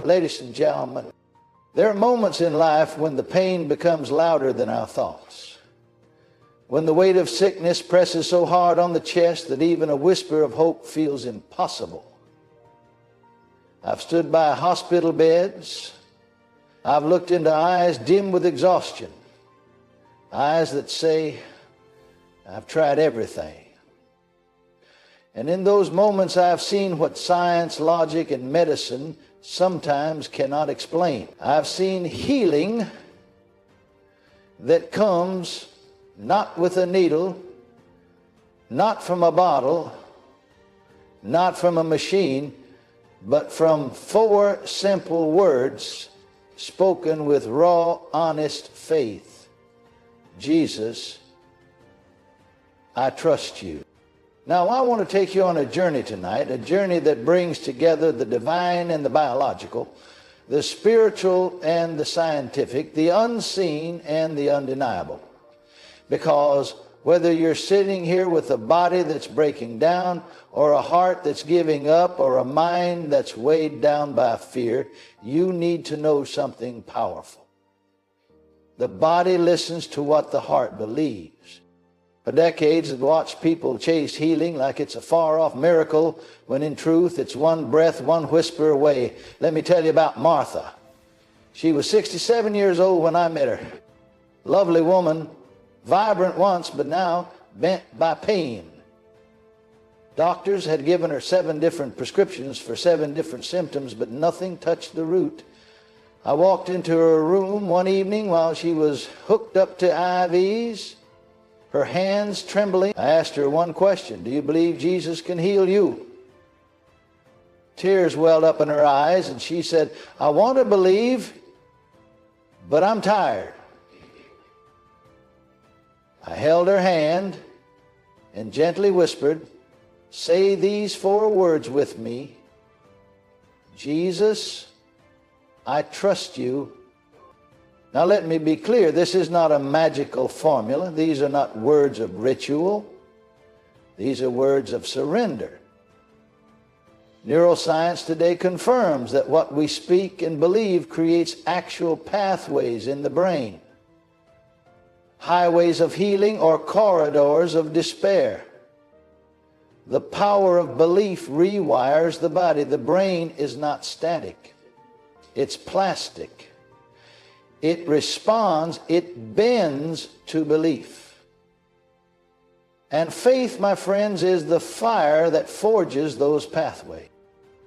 Ladies and gentlemen, there are moments in life when the pain becomes louder than our thoughts. When the weight of sickness presses so hard on the chest that even a whisper of hope feels impossible. I've stood by hospital beds. I've looked into eyes dim with exhaustion. Eyes that say, I've tried everything. And in those moments I've seen what science, logic, and medicine sometimes cannot explain. I've seen healing that comes not with a needle, not from a bottle, not from a machine, but from 4 simple words spoken with raw, honest faith. Jesus, I trust you. Now, I want to take you on a journey tonight, a journey that brings together the divine and the biological, the spiritual and the scientific, the unseen and the undeniable. Because whether you're sitting here with a body that's breaking down, or a heart that's giving up, or a mind that's weighed down by fear, you need to know something powerful. The body listens to what the heart believes. For decades, I've watched people chase healing like it's a far-off miracle, when in truth it's one breath, one whisper away. Let me tell you about Martha. She was 67 years old when I met her. Lovely woman, vibrant once, but now bent by pain. Doctors had given her 7 different prescriptions for 7 different symptoms, but nothing touched the root. I walked into her room one evening while she was hooked up to IVs, her hands trembling. I asked her one question: do you believe Jesus can heal you? Tears welled up in her eyes, and she said, I want to believe, but I'm tired. I held her hand and gently whispered, say these 4 words with me: Jesus, I trust you. Now let me be clear, this is not a magical formula. These are not words of ritual. These are words of surrender. Neuroscience today confirms that what we speak and believe creates actual pathways in the brain, highways of healing or corridors of despair. The power of belief rewires the body. The brain is not static. It's plastic. It responds, it bends to belief. And faith, my friends, is the fire that forges those pathways.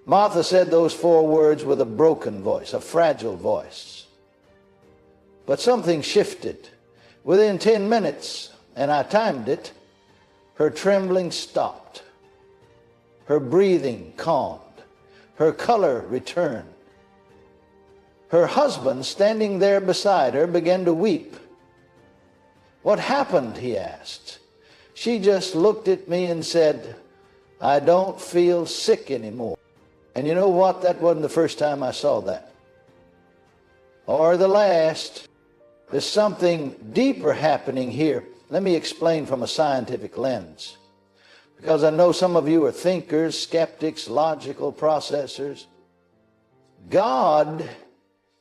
Martha said those 4 words with a broken voice, a fragile voice. But something shifted. Within 10 minutes, and I timed it, her trembling stopped. Her breathing calmed. Her color returned. Her husband, standing there beside her, began to weep. What happened? He asked. She just looked at me and said, I don't feel sick anymore. And you know what? That wasn't the first time I saw that, or the last. There's something deeper happening here. Let me explain from a scientific lens, because I know some of you are thinkers, skeptics, logical processors. God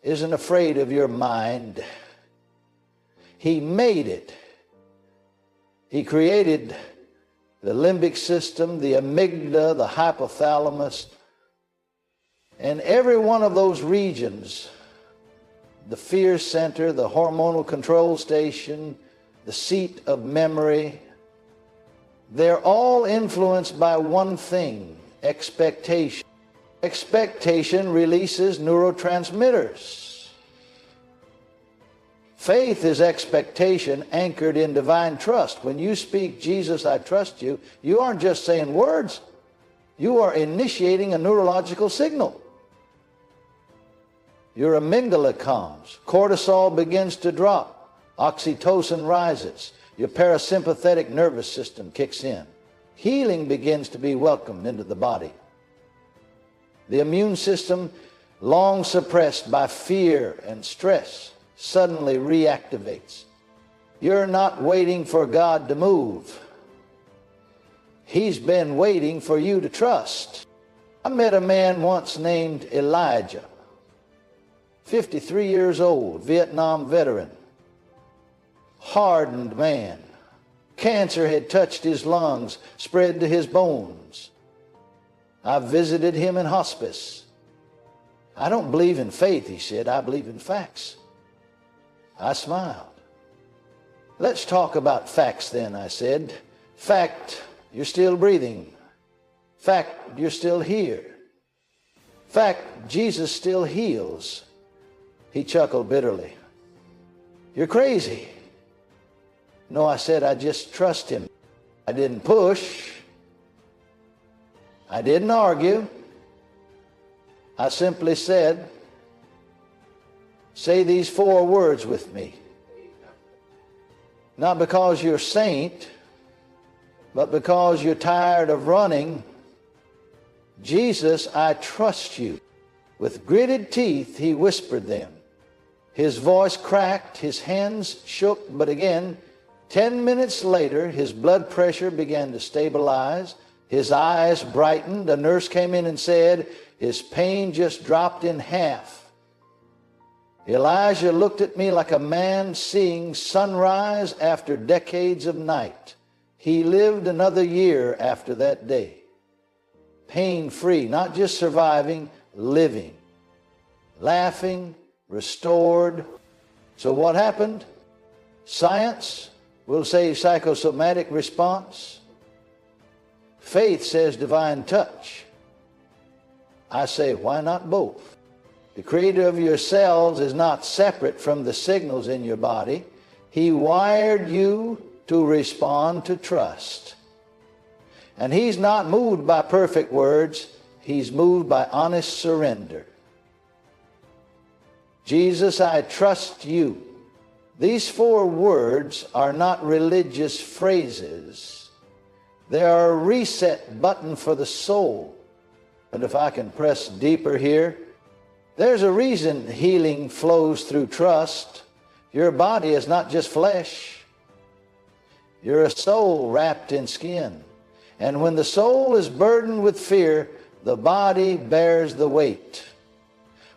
isn't afraid of your mind. He made it. He created the limbic system, the amygdala, the hypothalamus, and every one of those regions, the fear center, the hormonal control station, the seat of memory, they're all influenced by one thing: expectation. Expectation releases neurotransmitters. Faith is expectation anchored in divine trust. When you speak, Jesus, I trust you, you aren't just saying words. You are initiating a neurological signal. Your amygdala calms. Cortisol begins to drop. Oxytocin rises. Your parasympathetic nervous system kicks in. Healing begins to be welcomed into the body. The immune system, long suppressed by fear and stress, suddenly reactivates. You're not waiting for God to move. He's been waiting for you to trust. I met a man once named Elijah. 53 years old, Vietnam veteran, hardened man. Cancer had touched his lungs, spread to his bones. I visited him in hospice. I don't believe in faith, he said. I believe in facts. I smiled. Let's talk about facts then, I said. Fact, you're still breathing. Fact, you're still here. Fact, Jesus still heals. He chuckled bitterly. You're crazy. No, I said, I just trust him. I didn't push. I didn't argue. I simply said, say these 4 words with me. Not because you're a saint, but because you're tired of running. Jesus, I trust you. With gritted teeth, he whispered them. His voice cracked, his hands shook, but again, 10 minutes later, his blood pressure began to stabilize. His eyes brightened. A nurse came in and said, his pain just dropped in half. Elijah looked at me like a man seeing sunrise after decades of night. He lived another year after that day. Pain-free, not just surviving, living. Laughing, restored. So what happened? Science will say psychosomatic response. Faith says divine touch. I say, why not both? The creator of your cells is not separate from the signals in your body. He wired you to respond to trust. And he's not moved by perfect words. He's moved by honest surrender. Jesus, I trust you. These 4 words are not religious phrases. They are a reset button for the soul. And if I can press deeper here, there's a reason healing flows through trust. Your body is not just flesh. You're a soul wrapped in skin. And when the soul is burdened with fear, the body bears the weight.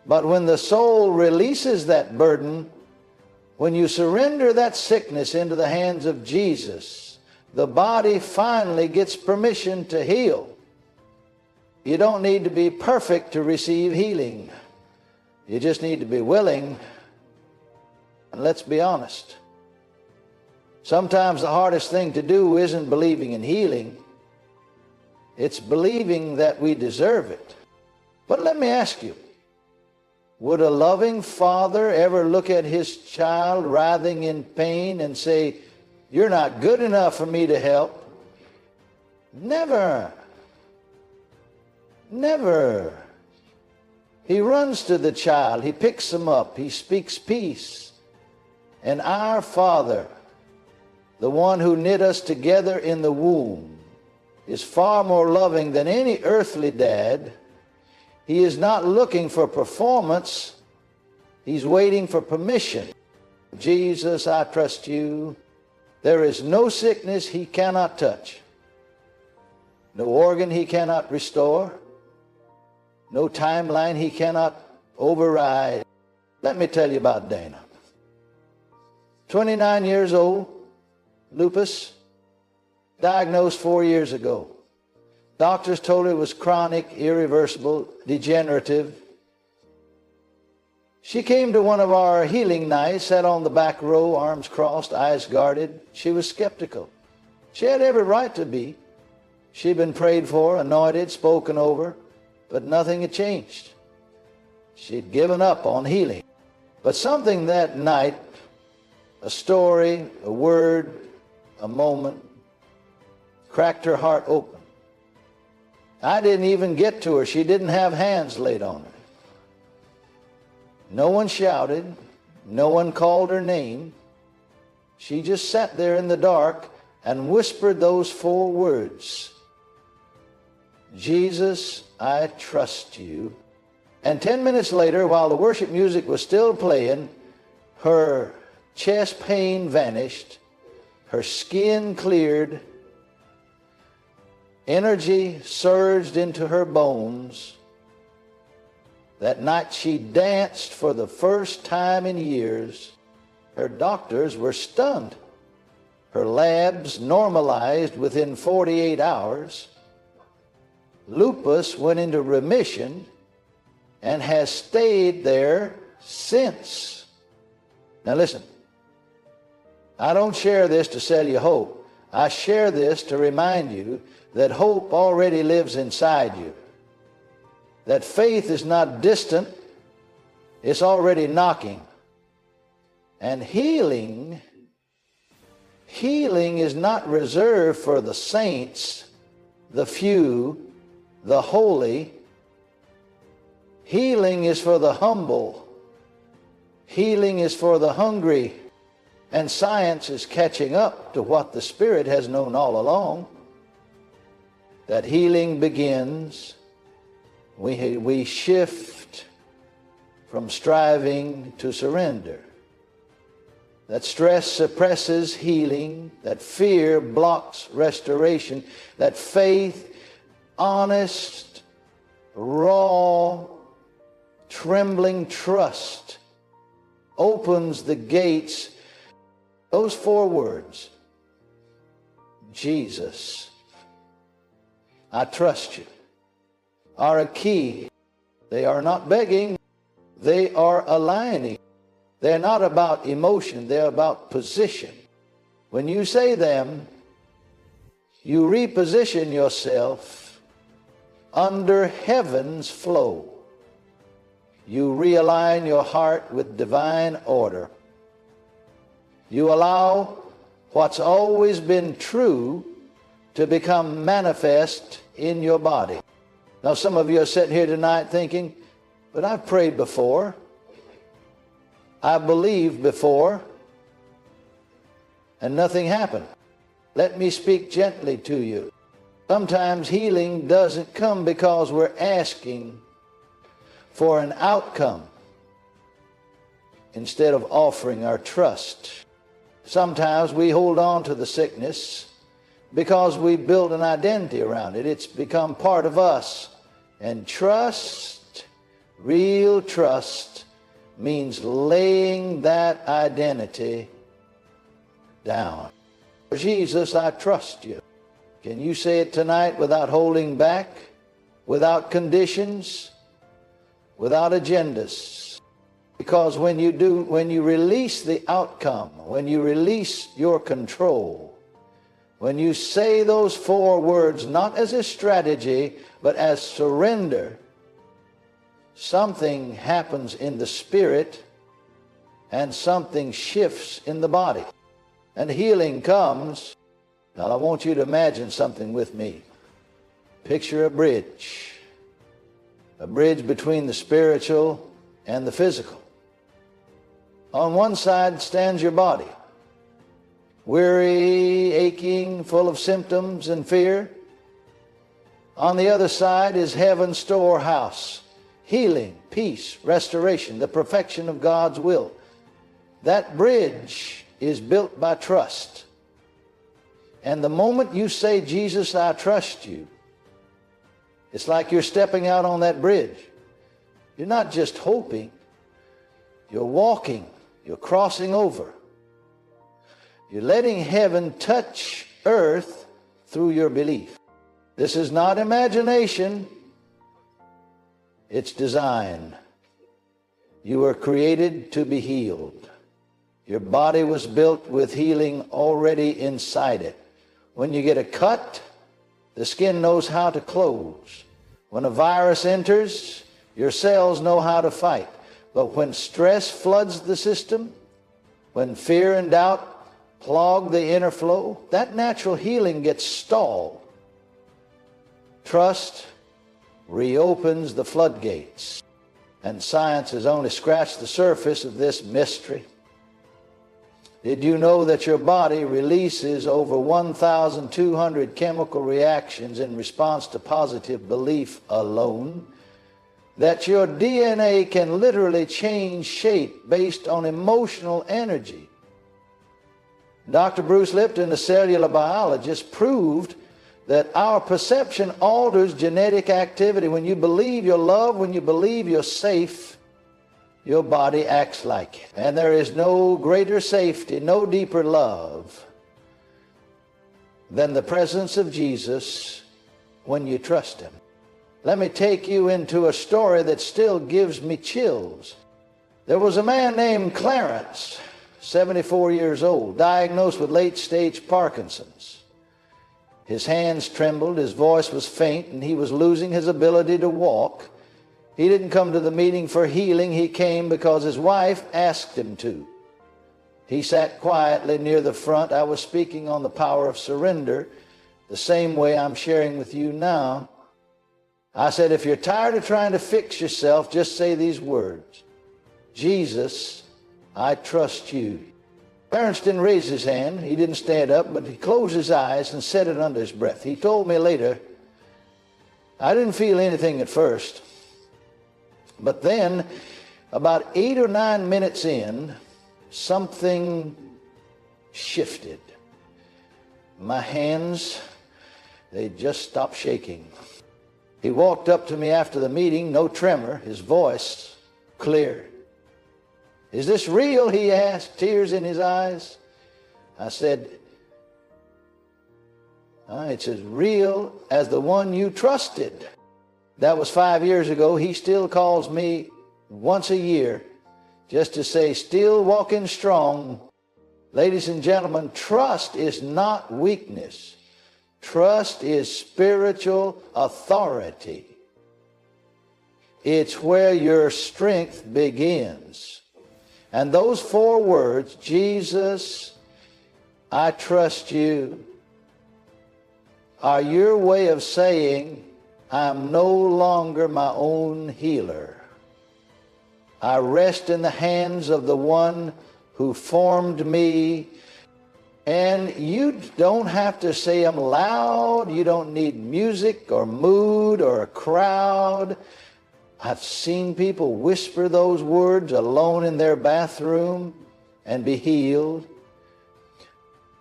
But when the soul releases that burden, when you surrender that sickness into the hands of Jesus, the body finally gets permission to heal. You don't need to be perfect to receive healing. You just need to be willing. And let's be honest. Sometimes the hardest thing to do isn't believing in healing. It's believing that we deserve it. But let me ask you, would a loving father ever look at his child writhing in pain and say, you're not good enough for me to help? Never. Never. He runs to the child. He picks him up. He speaks peace. And our Father, the one who knit us together in the womb, is far more loving than any earthly dad. He is not looking for performance. He's waiting for permission. Jesus, I trust you. There is no sickness he cannot touch. No organ he cannot restore. No timeline he cannot override. Let me tell you about Dana. 29 years old, lupus, diagnosed 4 years ago. Doctors told her it was chronic, irreversible, degenerative. She came to one of our healing nights, sat on the back row, arms crossed, eyes guarded. She was skeptical. She had every right to be. She'd been prayed for, anointed, spoken over, but nothing had changed. She'd given up on healing. But something that night, a story, a word, a moment, cracked her heart open. I didn't even get to her. She didn't have hands laid on her. No one shouted. No one called her name. She just sat there in the dark and whispered those 4 words. Jesus, I trust you. And 10 minutes later, while the worship music was still playing, her chest pain vanished. Her skin cleared. Energy surged into her bones. That night she danced for the first time in years. Her doctors were stunned. Her labs normalized within 48 hours. Lupus went into remission and has stayed there since. Now listen, I don't share this to sell you hope. I share this to remind you that hope already lives inside you. That faith is not distant, it's already knocking. And healing is not reserved for the saints, the few, the holy. Healing is for the humble. Healing is for the hungry. And science is catching up to what the Spirit has known all along. That healing begins. We shift from striving to surrender. That stress suppresses healing. That fear blocks restoration. That faith, honest, raw, trembling trust opens the gates. Those 4 words, Jesus, I trust you, are a key. They are not begging, they are aligning. They're not about emotion, they're about position. When you say them, you reposition yourself under heaven's flow. You realign your heart with divine order. You allow what's always been true to become manifest in your body. Now, some of you are sitting here tonight thinking, but I've prayed before. I believed before, and nothing happened. Let me speak gently to you. Sometimes healing doesn't come because we're asking for an outcome instead of offering our trust. Sometimes we hold on to the sickness because we build an identity around it. It's become part of us. And trust, real trust, means laying that identity down. Jesus, I trust you. Can you say it tonight without holding back, without conditions, without agendas? Because when you do, when you release the outcome, when you release your control, when you say those 4 words, not as a strategy, but as surrender, something happens in the spirit and something shifts in the body. And healing comes. Now I want you to imagine something with me. Picture a bridge between the spiritual and the physical. On one side stands your body, weary, aching, full of symptoms and fear. On the other side is heaven's storehouse, healing, peace, restoration, the perfection of God's will. That bridge is built by trust. And the moment you say, Jesus, I trust you, it's like you're stepping out on that bridge. You're not just hoping, you're walking, you're crossing over. You're letting heaven touch earth through your belief. This is not imagination, it's design. You were created to be healed. Your body was built with healing already inside it. When you get a cut, the skin knows how to close. When a virus enters, your cells know how to fight. But when stress floods the system, when fear and doubt clog the inner flow, that natural healing gets stalled. Trust reopens the floodgates. And science has only scratched the surface of this mystery. Did you know that your body releases over 1,200 chemical reactions in response to positive belief alone? That your DNA can literally change shape based on emotional energy? Dr. Bruce Lipton, a cellular biologist, proved that our perception alters genetic activity. When you believe you're loved, when you believe you're safe, your body acts like it. And there is no greater safety, no deeper love than the presence of Jesus when you trust him. Let me take you into a story that still gives me chills. There was a man named Clarence, 74 years old, diagnosed with late-stage Parkinson's. His hands trembled, his voice was faint, and he was losing his ability to walk. He didn't come to the meeting for healing. He came because his wife asked him to. He sat quietly near the front. I was speaking on the power of surrender, the same way I'm sharing with you now. I said, if you're tired of trying to fix yourself, just say these words: Jesus, I trust you. Clarence didn't raise his hand. He didn't stand up, but he closed his eyes and said it under his breath. He told me later, I didn't feel anything at first. But then, about 8 or 9 minutes in, something shifted. My hands, they just stopped shaking. He walked up to me after the meeting, no tremor, his voice clear. Is this real? He asked, tears in his eyes. I said, it's as real as the one you trusted. That was 5 years ago. He still calls me once a year just to say, still walking strong. Ladies and gentlemen, trust is not weakness. Trust is spiritual authority. It's where your strength begins. And those 4 words, Jesus, I trust you, are your way of saying, I'm no longer my own healer. I rest in the hands of the one who formed me. And you don't have to say them loud. You don't need music or mood or a crowd. I've seen people whisper those words alone in their bathroom and be healed.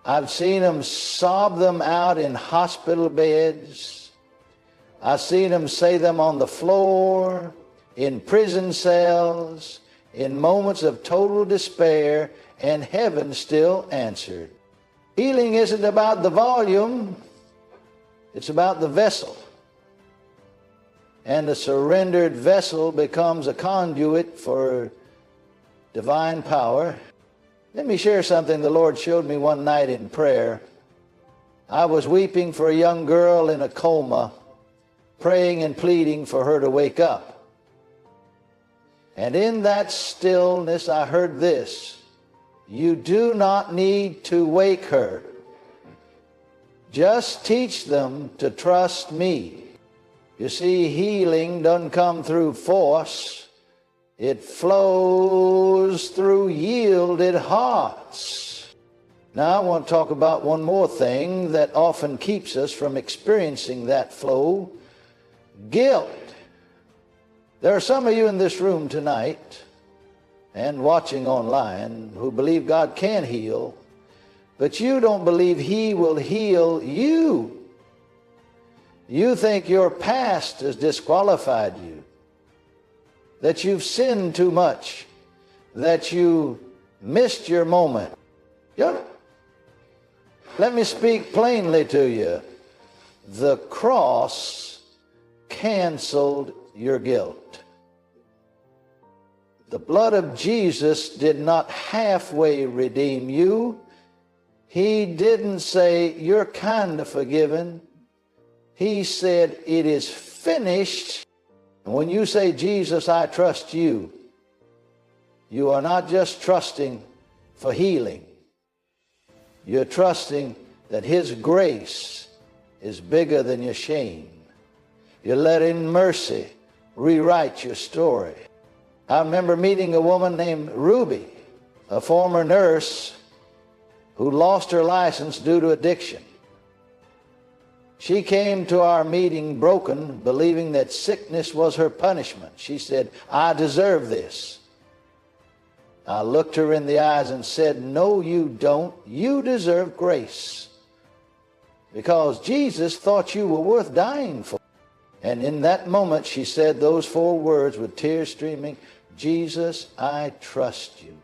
I've seen them sob them out in hospital beds. I've seen them say them on the floor, in prison cells, in moments of total despair, and heaven still answered. Healing isn't about the volume, it's about the vessel. And the surrendered vessel becomes a conduit for divine power. Let me share something the Lord showed me one night in prayer. I was weeping for a young girl in a coma, praying and pleading for her to wake up. And in that stillness, I heard this: you do not need to wake her. Just teach them to trust me. You see, healing doesn't come through force. It flows through yielded hearts. Now I want to talk about one more thing that often keeps us from experiencing that flow: guilt. There are some of you in this room tonight and watching online who believe God can heal, but you don't believe he will heal you. You think your past has disqualified you, that you've sinned too much, that you missed your moment. Let me speak plainly to you. The cross canceled your guilt. The blood of Jesus did not halfway redeem you. He didn't say, you're kind of forgiven. He said, it is finished. And when you say, Jesus, I trust you, you are not just trusting for healing. You're trusting that his grace is bigger than your shame. You're letting mercy rewrite your story. I remember meeting a woman named Ruby, a former nurse who lost her license due to addiction. She came to our meeting broken, believing that sickness was her punishment. She said, I deserve this. I looked her in the eyes and said, no, you don't. You deserve grace. because Jesus thought you were worth dying for. And in that moment, she said those 4 words with tears streaming, Jesus, I trust you.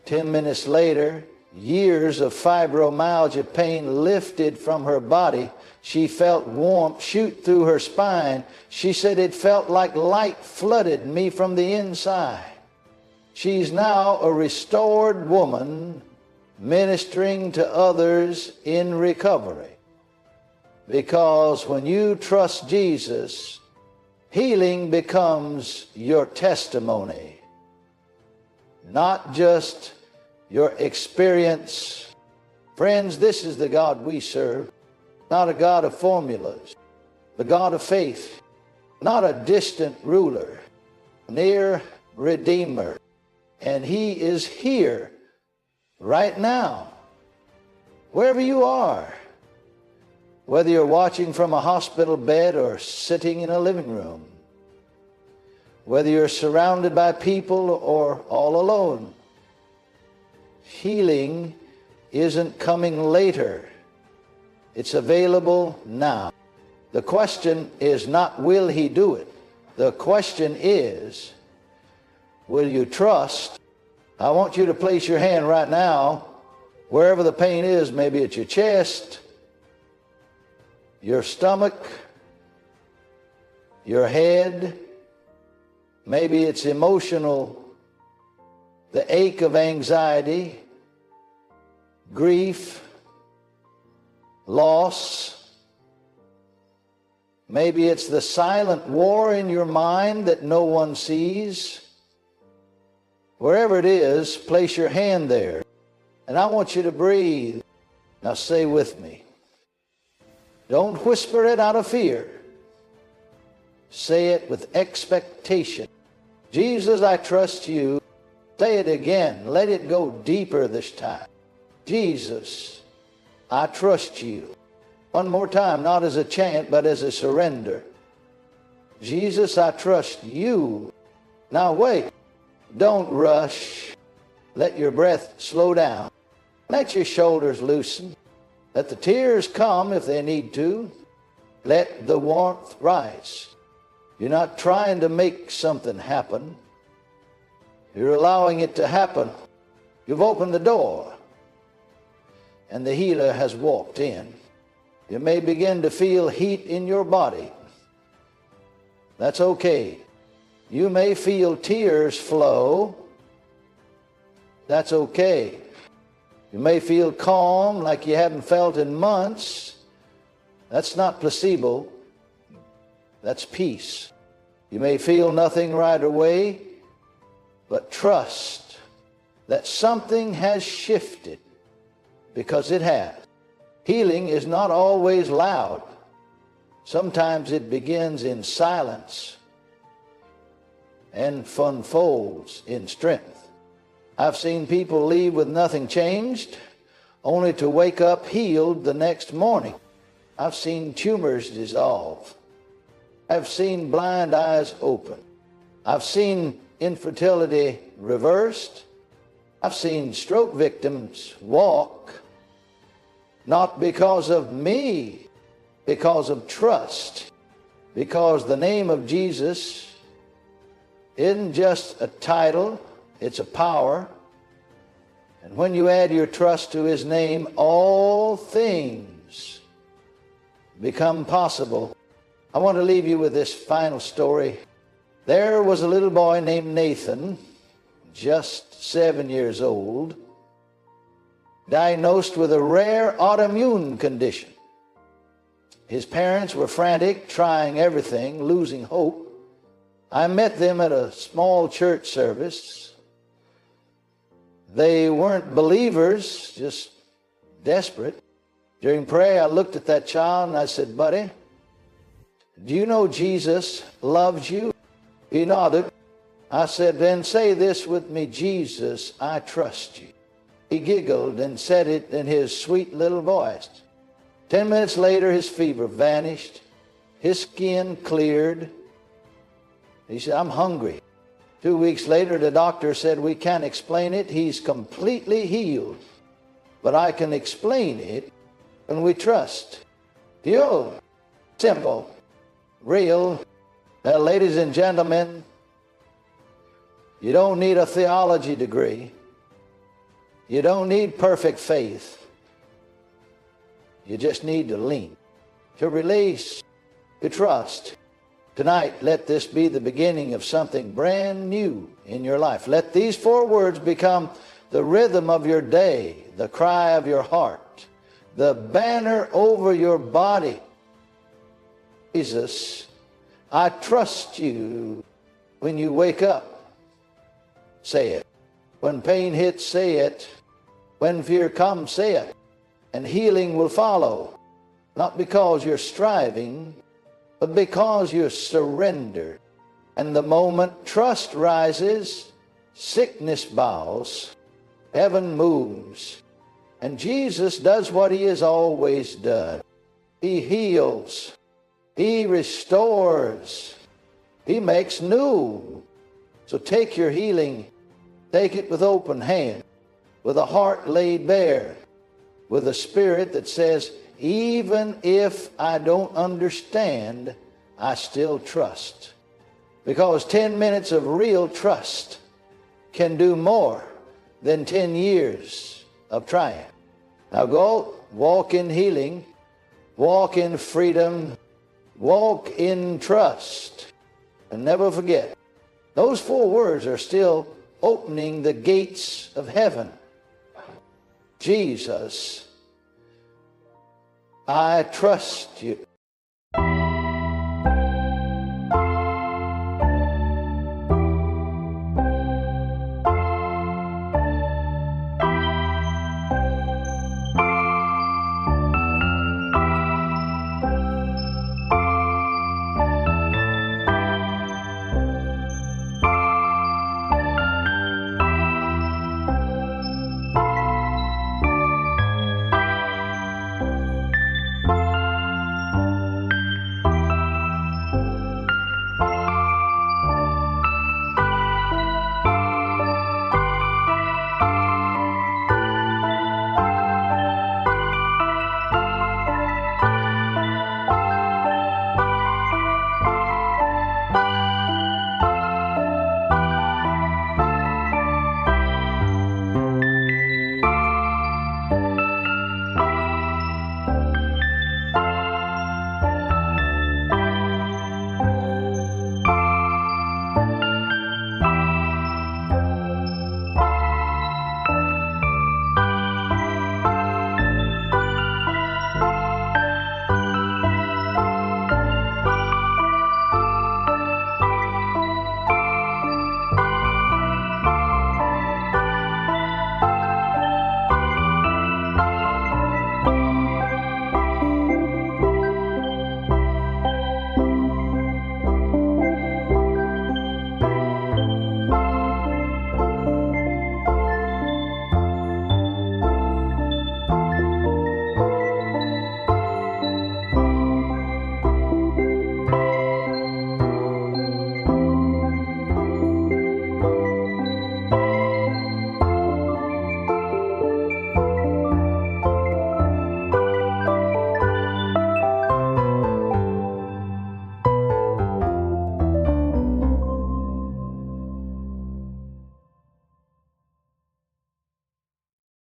10 minutes later, years of fibromyalgia pain lifted from her body. She felt warmth shoot through her spine. She said it felt like light flooded me from the inside. She's now a restored woman ministering to others in recovery. Because when you trust Jesus, healing becomes your testimony, not just your experience. Friends, this is the God we serve, not a God of formulas, the God of faith, not a distant ruler, near Redeemer. And He is here right now, wherever you are, whether you're watching from a hospital bed or sitting in a living room, whether you're surrounded by people or all alone. Healing isn't coming later. It's available now. The question is not, will He do it? The question is, will you trust? I want you to place your hand right now, wherever the pain is, maybe at your chest, your stomach, your head, maybe it's emotional, the ache of anxiety, grief, loss. Maybe it's the silent war in your mind that no one sees. Wherever it is, place your hand there. And I want you to breathe. Now say with me. Don't whisper it out of fear. Say it with expectation. Jesus, I trust you. Say it again. Let it go deeper this time. Jesus, I trust you. One more time, not as a chant, but as a surrender. Jesus, I trust you. Now wait. Don't rush. Let your breath slow down. Let your shoulders loosen. Let the tears come if they need to. Let the warmth rise. You're not trying to make something happen. You're allowing it to happen. You've opened the door, and the healer has walked in. You may begin to feel heat in your body. That's okay. You may feel tears flow. That's okay. You may feel calm like you haven't felt in months. That's not placebo. That's peace. You may feel nothing right away, but trust that something has shifted, because it has. Healing is not always loud. Sometimes it begins in silence and unfolds in strength. I've seen people leave with nothing changed, only to wake up healed the next morning. I've seen tumors dissolve. I've seen blind eyes open. I've seen infertility reversed. I've seen stroke victims walk, not because of me, because of trust, because the name of Jesus isn't just a title, it's a power. And when you add your trust to His name, all things become possible. I want to leave you with this final story. There was a little boy named Nathan, just 7 years old, diagnosed with a rare autoimmune condition. His parents were frantic, trying everything, losing hope. I met them at a small church service. They weren't believers, just desperate. During prayer, I looked at that child and I said, "Buddy, do you know Jesus loves you?" He nodded. I said, "Then say this with me, Jesus, I trust you." He giggled and said it in his sweet little voice. 10 minutes later, his fever vanished. His skin cleared. He said, "I'm hungry." 2 weeks later, the doctor said, "We can't explain it. He's completely healed. But I can explain it. when we trust. Pure, simple, real. Ladies and gentlemen, you don't need a theology degree. You don't need perfect faith. You just need to lean, to release, to trust. Tonight, let this be the beginning of something brand new in your life. Let these 4 words become the rhythm of your day, the cry of your heart, the banner over your body. Jesus, I trust you. When you wake up, say it. When pain hits, say it. When fear comes, say it. And healing will follow. Not because you're striving, but because you surrender. And the moment trust rises, sickness bows, heaven moves. And Jesus does what he has always done. He heals. He restores. He makes new. So take your healing. Take it with open hand, with a heart laid bare, with a spirit that says, even if I don't understand, I still trust. Because 10 minutes of real trust can do more than 10 years of trying. Now go, walk in healing, walk in freedom, walk in trust. And never forget, those 4 words are still opening the gates of heaven. Jesus, I trust you.